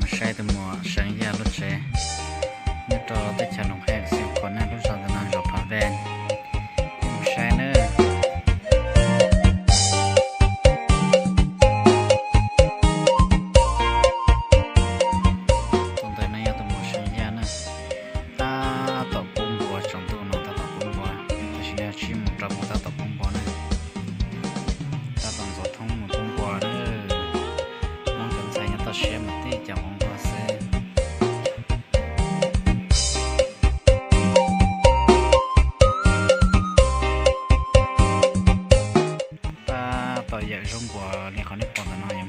mà sai từ mùa sáng giờ lúc trẻ như trò tới chợ nông hẹn siêu còn nè lúc sau thì nó rộp phá ven mà sai nữa tuần tới nay từ mùa sáng giờ nữa ta tập bông bò trong tụ nó ta tập bông bò ta chỉ là chỉ một trò một ta tập bông bò này ta toàn giao thông một bông bò nữa mong cần sai nhớ ta share một tí chẳng bông bò xe ta tỏi dạy rong bò này còn ít còn là nói